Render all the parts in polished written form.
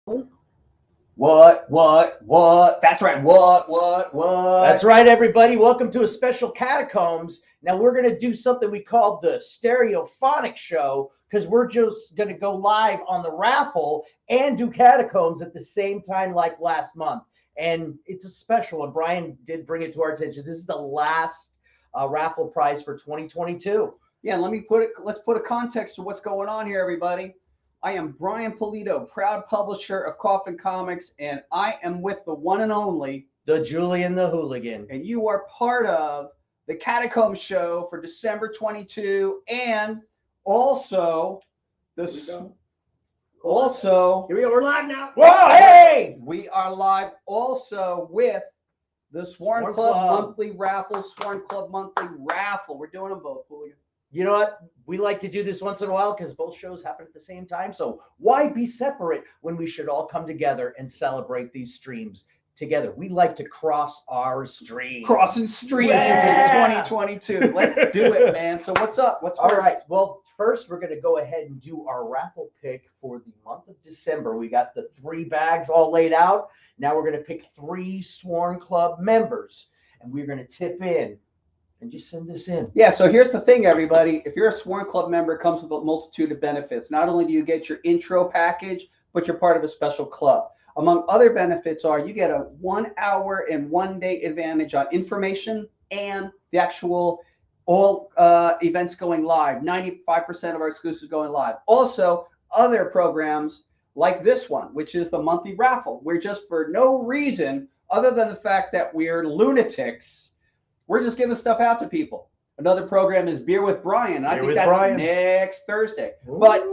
What? That's right. What? That's right, everybody. Welcome to a special Catacombs. Now, we're going to do something we call the stereophonic show because we're just going to go live on the raffle and do Catacombs at the same time like last month. And it's a special one. Brian did bring it to our attention. This is the last raffle prize for 2022. Yeah, let's put a context to what's going on here, everybody. I am Brian Pulido, proud publisher of Coffin Comics, and I am with the one and only The Julian the Hooligan. And you are part of the Catacombs show for December 22, and also Here we go. We're live now. Whoa, hey! We are live also with the Sworn Club monthly raffle. We're doing them both. You know what? We like to do this once in a while because both shows happen at the same time. So why be separate when we should all come together and celebrate these streams together? We like to cross our streams. Crossing stream into 2022. Let's do it, man. So what's up? What's all right? Well, first we're going to go ahead and do our raffle pick for the month of December. We got the 3 bags all laid out. Now we're going to pick 3 Sworn Club members, and we're going to tip in. And just send this in. Yeah, so here's the thing, everybody. If you're a Sworn Club member, it comes with a multitude of benefits. Not only do you get your intro package, but you're part of a special club. Among other benefits are you get a 1 hour and 1 day advantage on information and the actual all events going live. 95% of our exclusives going live. Also, other programs like this one, which is the monthly raffle, where just for no reason other than the fact that we're lunatics, we're just giving stuff out to people. Another program is Beer with Brian. I think that's next Thursday. Ooh. But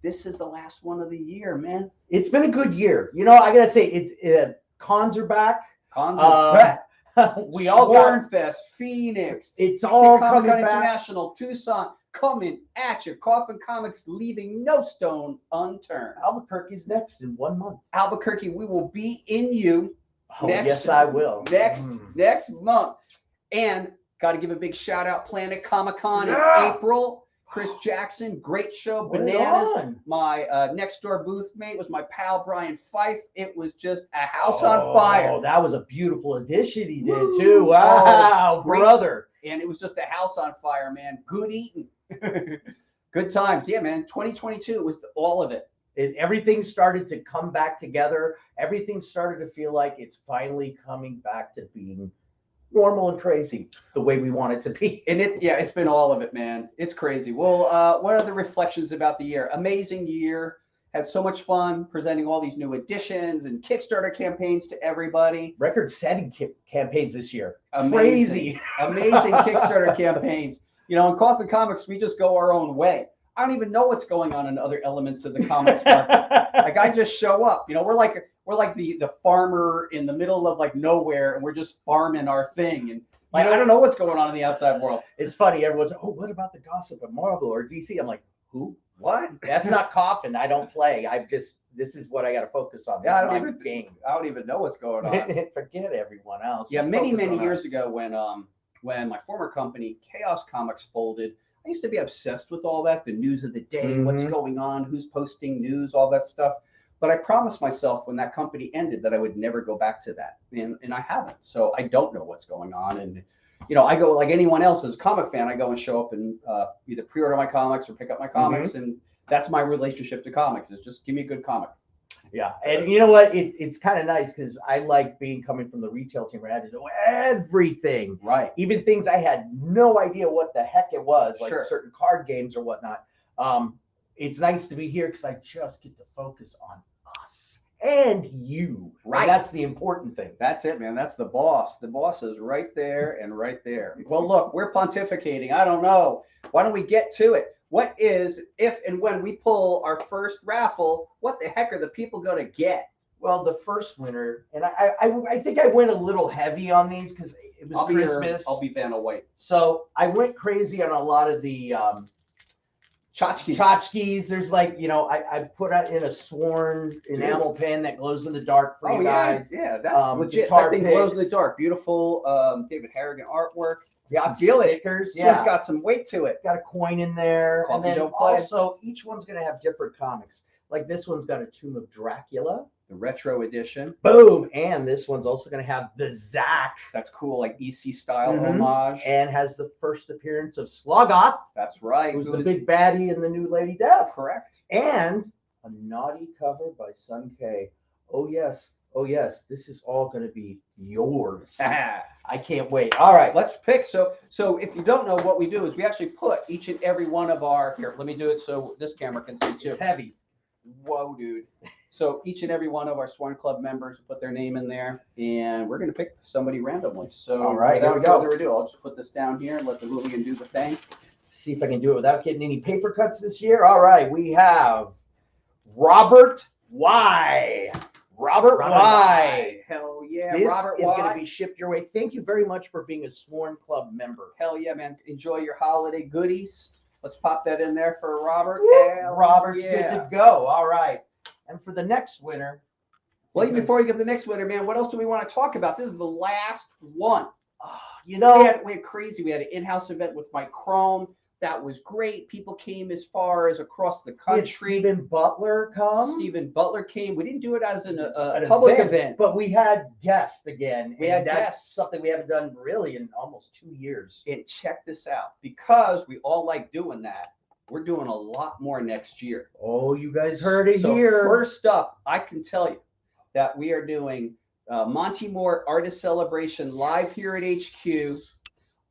this is the last one of the year, man. It's been a good year. You know, I got to say, cons are back. Cons are back. We all got Fest, Phoenix. It's all coming back. International, Tucson, coming at you. Coffin Comics leaving no stone unturned. Albuquerque's next in 1 month. Albuquerque, we will be in you. Oh, yes, I will. Next month. And got to give a big shout out, Planet Comic-Con in April. Chris Jackson, great show. Bananas. My next door booth mate was my pal Brian Fife. It was just a house on fire. Oh, that was a beautiful addition he did too. Wow, brother. And it was just a house on fire, man. Good eating. Good times. Yeah, man. 2022 was all of it. Everything started to come back together. Everything started to feel like it's finally coming back to being normal and crazy the way we want it to be. And it's been all of it, man. It's crazy. Well, what are the reflections about the year? Amazing year. Had so much fun presenting all these new additions and Kickstarter campaigns to everybody. Record-setting campaigns this year. Amazing. Amazing Kickstarter campaigns. You know, in Coffin Comics, we just go our own way. I don't even know what's going on in other elements of the comics market. Like I just show up. You know, we're like the farmer in the middle of like nowhere, and we're just farming our thing. And like I don't know what's going on in the outside world. It's funny. Everyone's like, oh, what about the gossip of Marvel or DC? I'm like, who? What? That's not Coffin. I don't play. This is what I got to focus on. Yeah, I don't even know what's going on. Forget everyone else. Yeah, many years ago when my former company Chaos Comics folded, I used to be obsessed with all that, the news of the day, what's going on, who's posting news, all that stuff. But I promised myself when that company ended that I would never go back to that. And I haven't. So I don't know what's going on. And, you know, I go like anyone else as a comic fan, I go and show up and either pre-order my comics or pick up my comics. And that's my relationship to comics is just give me a good comic. Yeah. And you know what? It's kind of nice because I like coming from the retail team where I had to know everything. Right. Even things I had no idea what the heck it was, like certain card games or whatnot. It's nice to be here because I just get to focus on us and you. Right. And that's the important thing. That's it, man. That's the boss. The boss is right there and right there. Well, look, we're pontificating. I don't know. Why don't we get to it? What is, if and when we pull our first raffle, what the heck are the people going to get? Well, the first winner, and I think I went a little heavy on these because it was Christmas. I'll be Vanna White. So I went crazy on a lot of the tchotchkes. There's like, you know, I put out in a sworn enamel pen that glows in the dark for you guys. Yeah, that's legit. That thing glows in the dark. Beautiful David Harrigan artwork. Yeah, I feel it. Stickers. Yeah. It's got some weight to it. Got a coin in there. And then also, each one's going to have different comics. Like this one's got a Tomb of Dracula. The retro edition. Boom. And this one's also going to have the Zack. That's cool, like EC style homage. And has the first appearance of Slogoth. That's right. Who's the big baddie in the new Lady Death. Correct. And a naughty cover by Sun K. Oh, yes. Oh, yes. This is all going to be yours. I can't wait. All right. Let's pick. So if you don't know, what we do is we actually put each and every one of our, here, let me do it so this camera can see too. It's heavy. Whoa, dude. So each and every one of our Sworn Club members put their name in there, and we're going to pick somebody randomly. So all right, without further ado, I'll just put this down here and let the Julian do the thing. See if I can do it without getting any paper cuts this year. All right, we have Robert Y. Robert Y. Hell yeah, this Robert is Y. going to be shipped your way. Thank you very much for being a Sworn Club member. Hell yeah, man. Enjoy your holiday goodies. Let's pop that in there for Robert. Robert's good to go. All right. And for the next winner. Well, even before you give the next winner, man, what else do we want to talk about? This is the last one. You know, we had crazy. We had an in-house event with Mike Chrome. That was great. People came as far as across the country. Stephen Butler come. Stephen Butler came. We didn't do it as a public event, but we had guests again. We had guests. Something we haven't done really in almost 2 years. And check this out, because we all like doing that. We're doing a lot more next year. Oh, you guys heard it here. First up, I can tell you that we are doing Monty Moore Artist Celebration live here at HQ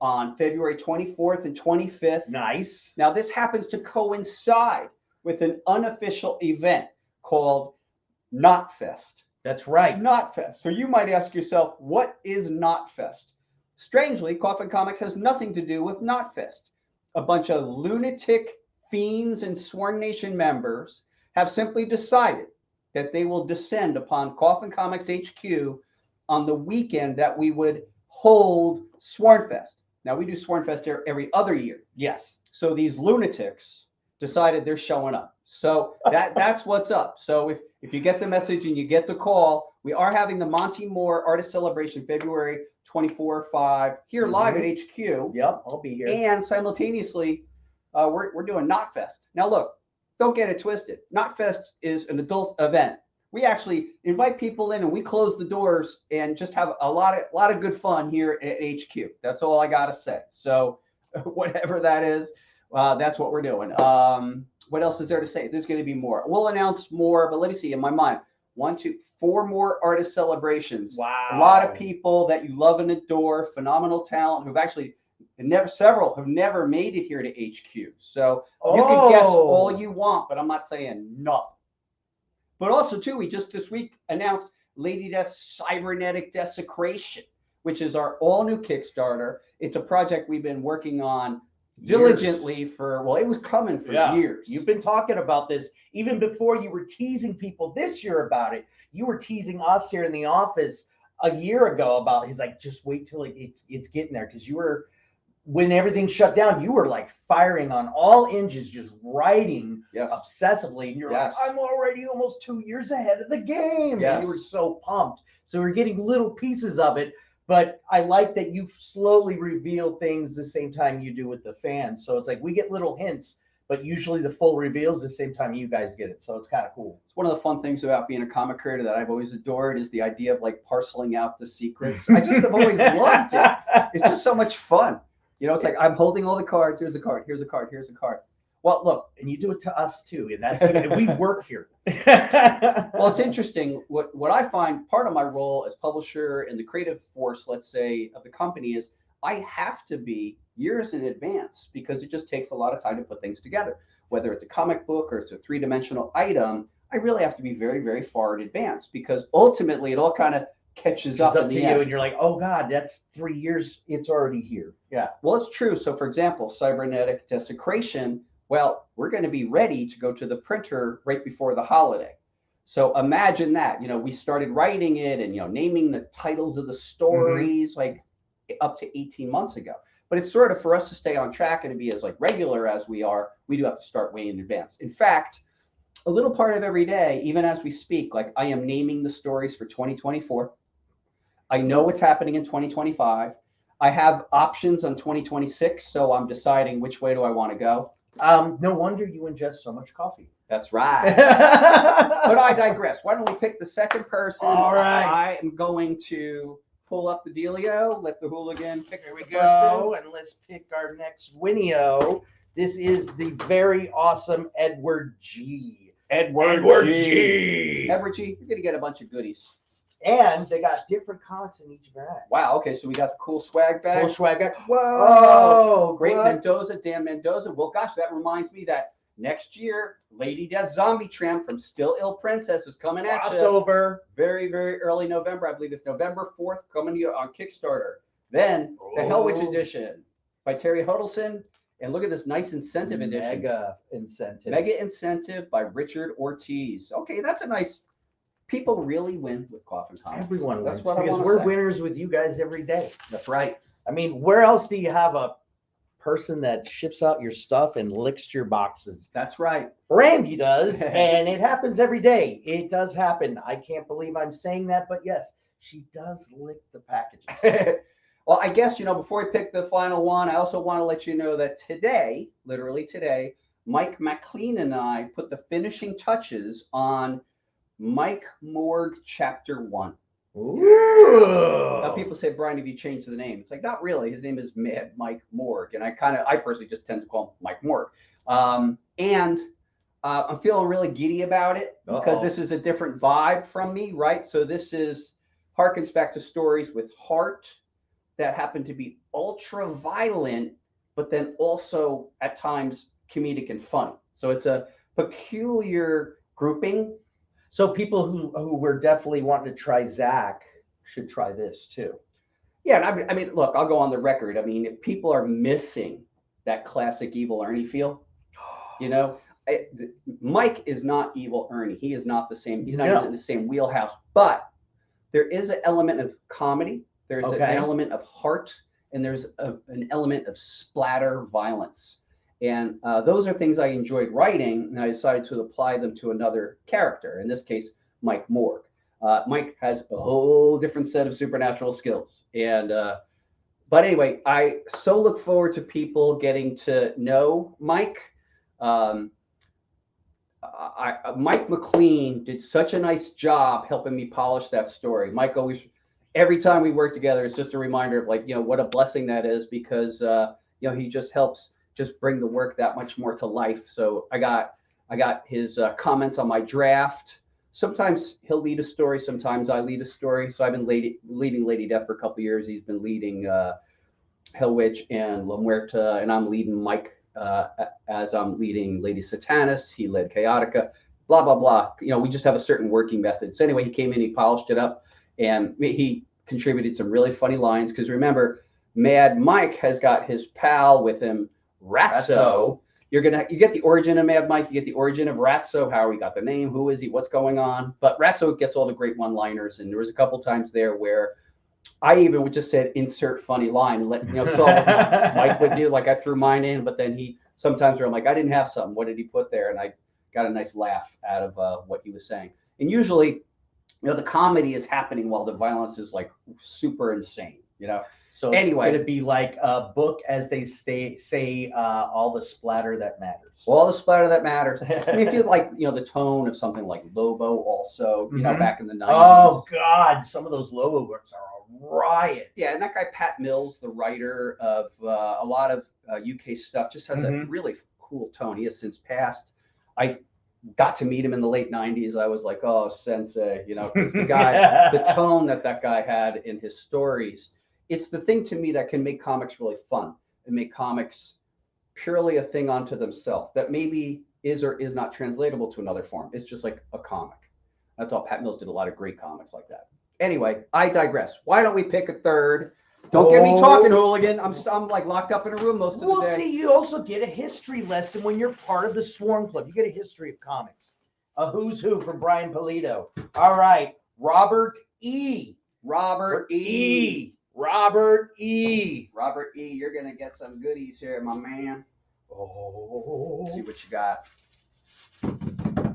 on February 24th and 25th. Nice. Now, this happens to coincide with an unofficial event called Knotfest. That's right. Knotfest. So you might ask yourself, what is Knotfest? Strangely, Coffin Comics has nothing to do with Knotfest. A bunch of lunatic fiends and Sworn Nation members have simply decided that they will descend upon Coffin Comics HQ on the weekend that we would hold Swornfest. Now, we do Swornfest every other year. Yes. So these lunatics decided they're showing up. So that's what's up. So if you get the message and you get the call, we are having the Monty Moore Artist Celebration February 24-5 here live at HQ. Yep, I'll be here. And simultaneously, we're doing Knotfest. Now, look, don't get it twisted. Knotfest is an adult event. We actually invite people in and we close the doors and just have a lot of good fun here at HQ. That's all I got to say. So whatever that is, that's what we're doing. What else is there to say? There's going to be more. We'll announce more, but let me see in my mind. 1, 2, 4 more artist celebrations. Wow. A lot of people that you love and adore, phenomenal talent who've actually several have never made it here to HQ. So you can guess all you want, but I'm not saying nothing. But also, too, we just this week announced Lady Death's Cybernetic Desecration, which is our all-new Kickstarter. It's a project we've been working on diligently for, well, it was coming for years. You've been talking about this even before you were teasing people this year about it. You were teasing us here in the office a year ago about, he's like, just wait till it's getting there. Because you were, when everything shut down, you were like firing on all engines, just writing obsessively. And you're like, I'm already almost 2 years ahead of the game. Yes. And you were so pumped. So we're getting little pieces of it. But I like that you slowly reveal things the same time you do with the fans. So it's like we get little hints, but usually the full reveal is the same time you guys get it. So it's kind of cool. It's one of the fun things about being a comic creator that I've always adored is the idea of like parceling out the secrets. I just have always loved it. It's just so much fun. You know, it's like I'm holding all the cards. Here's a card. Here's a card. Here's a card. Well, look, and you do it to us too, and that's and we work here. Well, it's interesting. What I find part of my role as publisher and the creative force, let's say, of the company is I have to be years in advance because it just takes a lot of time to put things together. Whether it's a comic book or it's a three-dimensional item, I really have to be very, very far in advance because ultimately it all kind of catches up to you, and you're like, oh God, that's 3 years. It's already here. Yeah. Well, it's true. So, for example, Cybernetic Desecration. Well, we're going to be ready to go to the printer right before the holiday. So imagine that, you know, we started writing it and, you know, naming the titles of the stories like up to 18 months ago. But it's sort of for us to stay on track and to be as like regular as we are, we do have to start way in advance. In fact, a little part of every day, even as we speak, like I am naming the stories for 2024. I know what's happening in 2025. I have options on 2026. So I'm deciding which way do I want to go. No wonder you ingest so much coffee. That's right. But I digress. Why don't we pick the second person? All right. I am going to pull up the dealio. Let the hooligan pick. There we go. And let's pick our next Winio. This is the very awesome Edward G. Edward G. Edward G. You're gonna get a bunch of goodies. And they got different comics in each bag. Wow. Okay, so we got the cool swag bag. Cool swag bag. Whoa. Oh, Great what? Mendoza, Dan Mendoza. Well, gosh, that reminds me that next year, Lady Death Zombie Tramp from Still Ill Princess is coming at you. Crossover. Very, very early November. I believe it's November 4th, coming to you on Kickstarter. Then the Hell Witch edition by Terry Huddleston. And look at this nice incentive edition. Mega incentive. Mega incentive by Richard Ortiz. Okay, that's a nice. People really win with Coffin Comics. Everyone wins That's what I because wanna we're say. winners with you guys every day. That's right. I mean, where else do you have a person that ships out your stuff and licks your boxes? That's right. Randy does, and it happens every day. It does happen. I can't believe I'm saying that, but yes, she does lick the packages. Well, I guess, before we pick the final one, I also want to let you know that today, literally today, Mike McLean and I put the finishing touches on Mike Morg Chapter 1. Ooh. Now people say, Brian, have you changed the name? It's like, not really. His name is Mad Mike Morg. And I personally just tend to call him Mike Morg. I'm feeling really giddy about it because this is a different vibe from me, right? So this harkens back to stories with heart that happen to be ultra violent, but then also at times comedic and funny. So it's a peculiar grouping. So people who were definitely wanting to try Zach should try this too. Yeah, and I mean, look, I'll go on the record. I mean, if people are missing that classic Evil Ernie feel, Mike is not Evil Ernie. He is not the same. He's not in the same wheelhouse. But there is an element of comedy. There's an element of heart, and there's an element of splatter violence. And those are things I enjoyed writing, and I decided to apply them to another character, in this case, Mike Morg. Mike has a whole different set of supernatural skills. But anyway, I so look forward to people getting to know Mike. Mike McLean did such a nice job helping me polish that story. Mike always, every time we work together, it's just a reminder of what a blessing that is because, he just helps just bring the work that much more to life. So I got his comments on my draft. Sometimes he'll lead a story. Sometimes I lead a story. So I've been leading Lady Death for a couple of years. He's been leading Hell Witch and La Muerta, and I'm leading Mike as I'm leading Lady Satanis. He led Chaotica, blah, blah, blah. We just have a certain working method. So anyway, he came in, he polished it up, and he contributed some really funny lines. Because remember, Mad Mike has got his pal with him, Ratso. You get the origin of Mad Mike, you get the origin of Ratso, how he got the name, who is he, what's going on. But Ratso gets all the great one-liners, and there was a couple times there where I even would just say insert funny line and let saw what Mike would do. Like I threw mine in, but then he sometimes where I'm like, I didn't have something. What did he put there? And I got a nice laugh out of what he was saying. And usually, the comedy is happening while the violence is like super insane. So anyway, it's going to be like a book, as they say, all the splatter that matters. All the splatter that matters. I mean, if you like, the tone of something like Lobo, also, back in the 90s. Oh God, some of those Lobo books are a riot. Yeah, and that guy Pat Mills, the writer of a lot of UK stuff, just has a really cool tone. He has since passed. I got to meet him in the late 90s. I was like, oh, sensei, because the guy, the tone that guy had in his stories. It's the thing to me that can make comics really fun and make comics purely a thing unto themselves that maybe is or is not translatable to another form. It's just like a comic. I thought Pat Mills did a lot of great comics like that. Anyway, I digress. Why don't we pick a third? Don't get me talking, hooligan. I'm like locked up in a room most of the day. Well, see, you also get a history lesson when you're part of the Swarm Club. You get a history of comics. A who's who from Brian Pulido. All right, Robert E. Robert E. Robert E. Robert E. You're gonna get some goodies here, my man. Oh, Let's see what you got.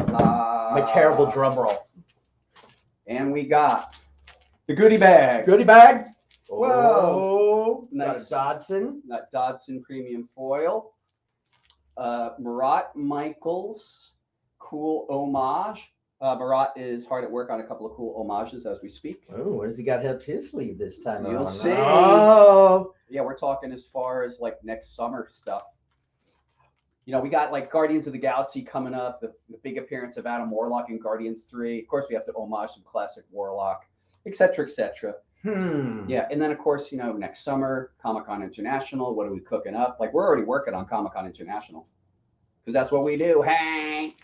My terrible drum roll. And we got the goodie bag. Goodie bag. Whoa. Oh, Nice. got a Dodson. That Dodson premium foil. Murat Michaels cool homage. Marat is hard at work on a couple of cool homages as we speak. Oh, what has he got up his sleeve this time You'll around? see. Oh, Yeah, we're talking as far as like next summer stuff. You know, we got like Guardians of the Galaxy coming up, the big appearance of Adam Warlock in Guardians 3. Of course, we have to homage some classic Warlock, etc., etc. Yeah, and then of course, you know, next summer, Comic-Con International. What are we cooking up? Like, we're already working on Comic-Con International because that's what we do. Hey.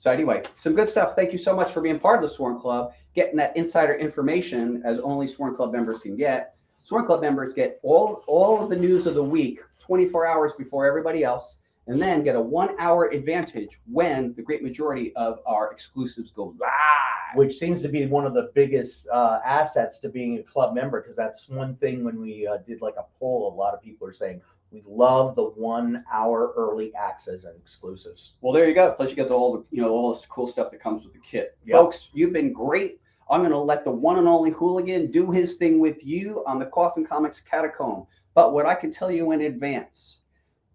So anyway, some good stuff. Thank you so much for being part of the Sworn Club, getting that insider information as only Sworn Club members can get. Sworn Club members get all of the news of the week 24 hours before everybody else, and then get a 1 hour advantage when the great majority of our exclusives go live. which seems to be one of the biggest assets to being a club member, because that's one thing when we did like a poll, a lot of people are saying we love the 1 hour early access and exclusives. Well, there you go. Plus, you get all the all this cool stuff that comes with the kit. Yep. Folks, you've been great. I'm going to let the one and only Hooligan do his thing with you on the Coffin Comics Catacomb. But what I can tell you in advance,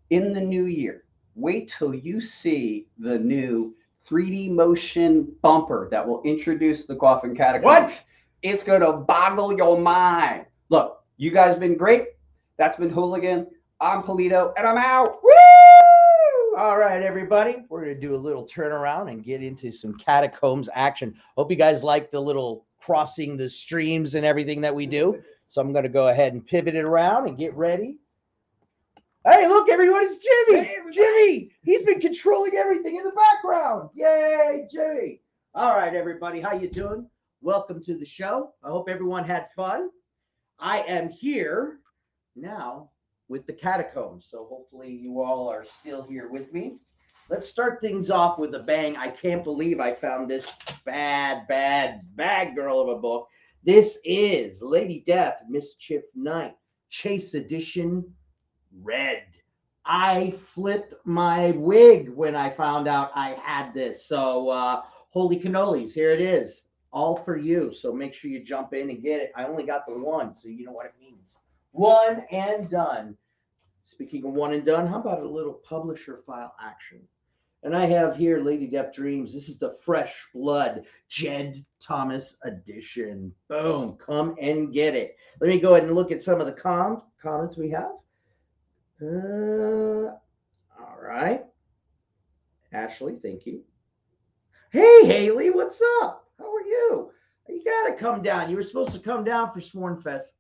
in the new year, wait till you see the new 3D motion bumper that will introduce the Coffin Catacombs. What? It's going to boggle your mind. Look, you guys have been great. That's been Hooligan. I'm Pulido, and I'm out. Woo! All right, everybody. We're going to do a little turnaround and get into some Catacombs action. Hope you guys like the little crossing the streams and everything that we do. So I'm going to go ahead and pivot it around and get ready. Hey, look, everyone, it's Jimmy. Hey, everybody. Jimmy, he's been controlling everything in the background. Yay, Jimmy. All right, everybody, how you doing? Welcome to the show. I hope everyone had fun. I am here now with the Catacombs, so hopefully you all are still here with me. Let's start things off with a bang. I can't believe I found this bad girl of a book. This is Lady Death, Mischief Night, Chase Edition, Red. I flipped my wig when I found out I had this. So holy cannolis, here it is. All for you. So make sure you jump in and get it. I only got the one, so you know what it means. One and done. Speaking of one and done, how about a little publisher file action? And I have here Lady Death Dreams. This is the Fresh Blood Jed Thomas edition. Boom. Come and get it. Let me go ahead and look at some of the comments we have. All right. Ashley, thank you. Hey, Haley, what's up? How are you? You got to come down. You were supposed to come down for Sworn Fest.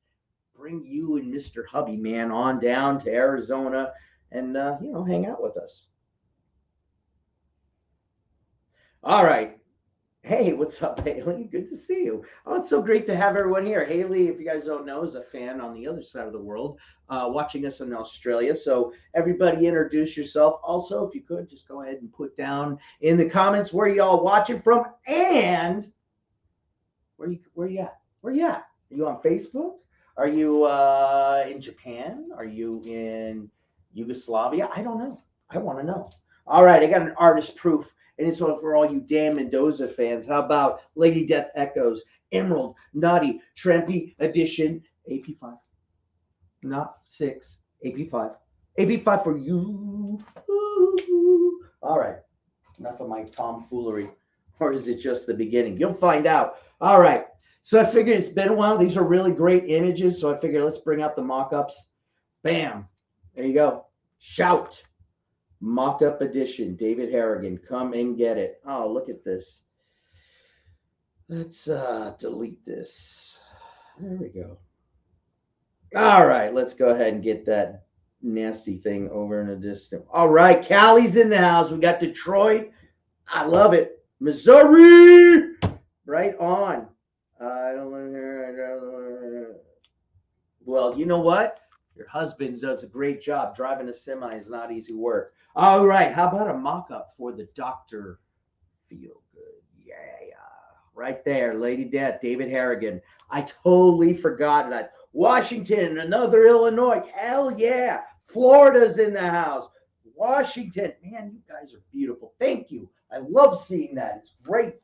Bring you and Mr. Hubby Man on down to Arizona and, hang out with us. All right. Hey, what's up, Haley? Good to see you. Oh, it's so great to have everyone here. Haley, if you guys don't know, is a fan on the other side of the world, watching us in Australia. So everybody introduce yourself. Also, if you could, just go ahead and put down in the comments where you all watching from and where you at? Where you at? Are you on Facebook? Are you in Japan? Are you in Yugoslavia? I don't know. I want to know. All right, I got an artist proof. And it's one for all you damn Mendoza fans. How about Lady Death Echoes, Emerald, Naughty, Trampy Edition, AP5. Not 6, AP5. AP5 for you. Ooh. All right. Enough of my tomfoolery. Or is it just the beginning? You'll find out. All right. So I figured it's been a while. These are really great images. So I figured let's bring out the mock-ups. Bam. There you go. Shout. Mock-up edition, David Harrigan. Come and get it. Oh, look at this. Let's delete this. There we go. All right, let's go ahead and get that nasty thing over in a distance. All right, Callie's in the house. We got Detroit. I love it. Missouri. Right on. Well, you know what? Your husband does a great job. Driving a semi is not easy work. All right. How about a mock-up for the Dr. Feel Good? Yeah. Right there. Lady Death, David Harrigan. I totally forgot that. Washington, another Illinois. Hell yeah. Florida's in the house. Washington. Man, you guys are beautiful. Thank you. I love seeing that. It's great.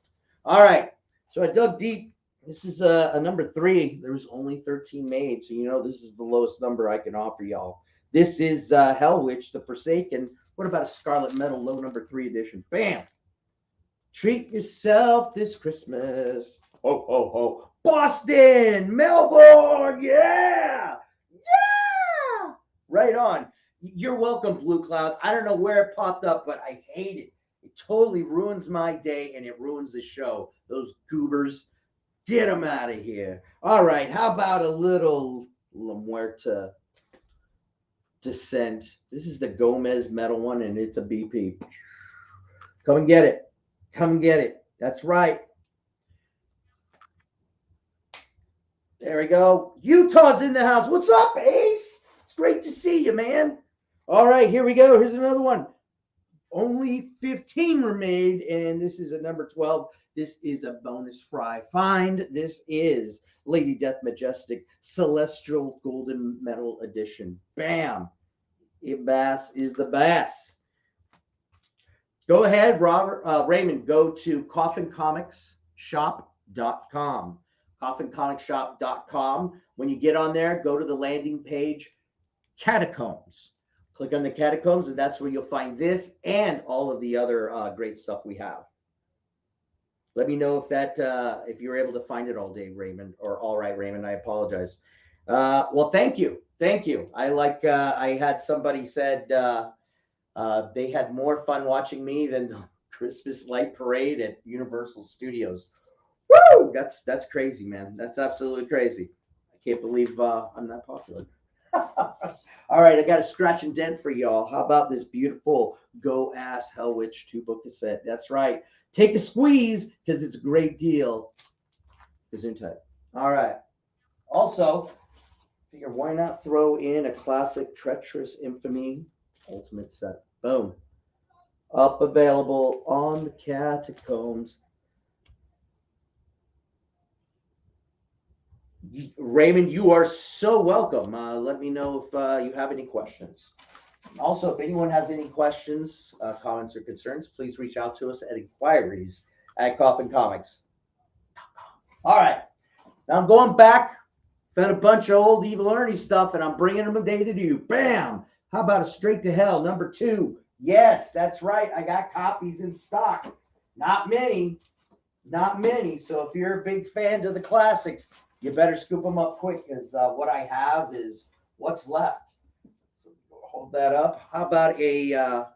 All right. So I dug deep. This is a number 3. There was only 13 made. So, this is the lowest number I can offer y'all. This is Hell Witch, the Forsaken. What about a Scarlet Metal low number 3 edition? Bam. Treat yourself this Christmas. Ho, ho, ho. Boston, Melbourne, yeah! Yeah! Right on. You're welcome, Blue Clouds. I don't know where it popped up, but I hate it. It totally ruins my day and it ruins the show. Those goobers, get them out of here. All right, how about a little La Muerta Descent? This is the Gomez metal one, and it's a BP. Come and get it. Come and get it. That's right. There we go. Utah's in the house. What's up, Ace? It's great to see you, man. All right, here we go. Here's another one. Only 15 were made, and this is a number 12. This is a bonus fry find. This is Lady Death Majestic Celestial Golden Medal Edition. Bam. Bass is the bass. Go ahead, Raymond, go to coffincomicsshop.com. coffincomicsshop.com. When you get on there, go to the landing page, Catacombs. Click on the Catacombs, and that's where you'll find this and all of the other great stuff we have. Let me know if you were able to find it all day, Raymond, or all right, Raymond. I apologize. Well, thank you. Thank you. I had somebody said they had more fun watching me than the Christmas light parade at Universal Studios. Woo! That's crazy, man. That's absolutely crazy. I can't believe I'm that popular. All right, I got a scratch and dent for y'all. How about this beautiful Go Ass Hell Witch 2-book cassette? That's right. Take a squeeze because it's a great deal. Gesundheit. All right. Also, figure why not throw in a classic Treacherous Infamy Ultimate set. Boom. Up available on the Catacombs. Raymond, you are so welcome. Let me know if you have any questions. Also, if anyone has any questions, comments, or concerns, please reach out to us at inquiries@Coffin Comics. All right. Now I'm going back. Found a bunch of old Evil Ernie stuff, and I'm bringing them today to you. Bam! How about a Straight to Hell, number 2? Yes, that's right. I got copies in stock. Not many. Not many. So if you're a big fan of the classics, you better scoop them up quick, because what I have is what's left. So hold that up. How about a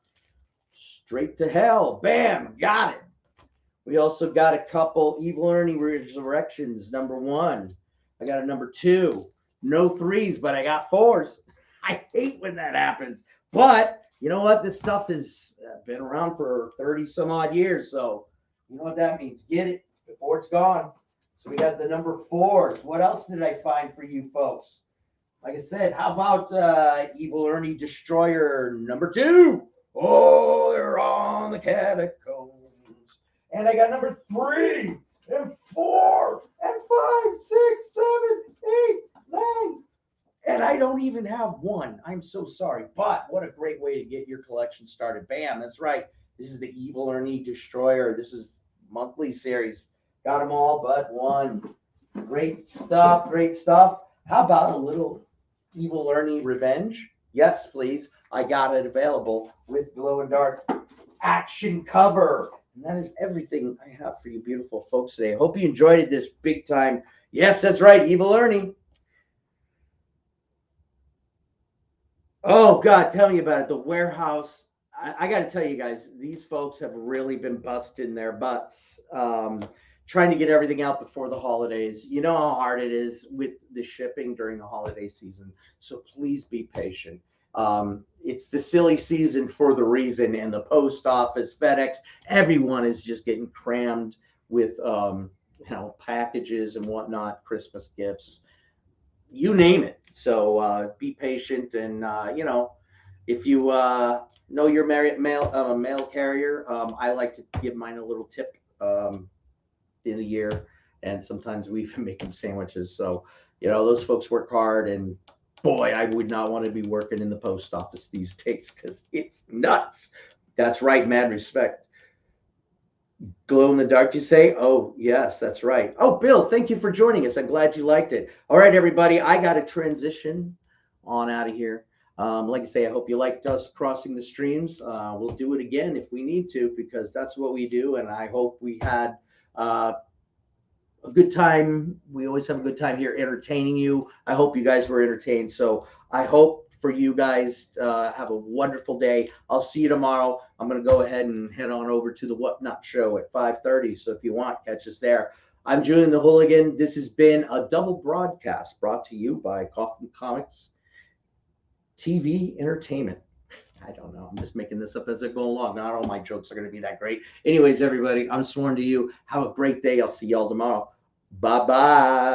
Straight to Hell? Bam! Got it. We also got a couple Evil Ernie Resurrections, number 1. I got a number 2. No 3s, but I got 4s. I hate when that happens. But you know what? This stuff has been around for 30 some odd years. So you know what that means. Get it before it's gone. So we got the number 4s. What else did I find for you folks? Like I said, how about Evil Ernie Destroyer number 2? Oh, they're on the Catacombs. And I got number 3 and 4 and 5, 6, 7, 8, 9. And I don't even have 1. I'm so sorry. But what a great way to get your collection started. Bam, that's right. This is the Evil Ernie Destroyer. This is monthly series. Got them all but 1. Great stuff, great stuff. How about a little Evil Ernie Revenge? Yes, please. I got it available with glow and dark action cover. And that is everything I have for you beautiful folks today. I hope you enjoyed it this big time. Yes, that's right, Evil Ernie. Oh, God, tell me about it. The warehouse. I got to tell you guys, these folks have really been busting their butts trying to get everything out before the holidays. You know how hard it is with the shipping during the holiday season. So please be patient. It's the silly season for the reason, and the post office, FedEx, everyone is just getting crammed with packages and whatnot, Christmas gifts, you name it. So be patient, and if you know your mail carrier, I like to give mine a little tip in the year, and sometimes we even make them sandwiches. So those folks work hard, and boy, I would not want to be working in the post office these days because it's nuts. That's right, mad respect. Glow in the dark, you say? Oh, yes, that's right. Oh, Bill, thank you for joining us. I'm glad you liked it. All right, everybody, I got to transition on out of here. Like I say, I hope you liked us crossing the streams. We'll do it again if we need to, because that's what we do. And I hope we had a good time. We always have a good time here entertaining you. I hope you guys were entertained. So I hope for you guys have a wonderful day. I'll see you tomorrow. I'm going to go ahead and head on over to the Whatnot show at 5:30. So if you want, catch us there. I'm Julian the Hooligan. This has been a double broadcast brought to you by Coffin Comics TV Entertainment. I don't know. I'm just making this up as I go along. Not all my jokes are going to be that great. Anyways, everybody, I'm sworn to you. Have a great day. I'll see y'all tomorrow. Bye-bye.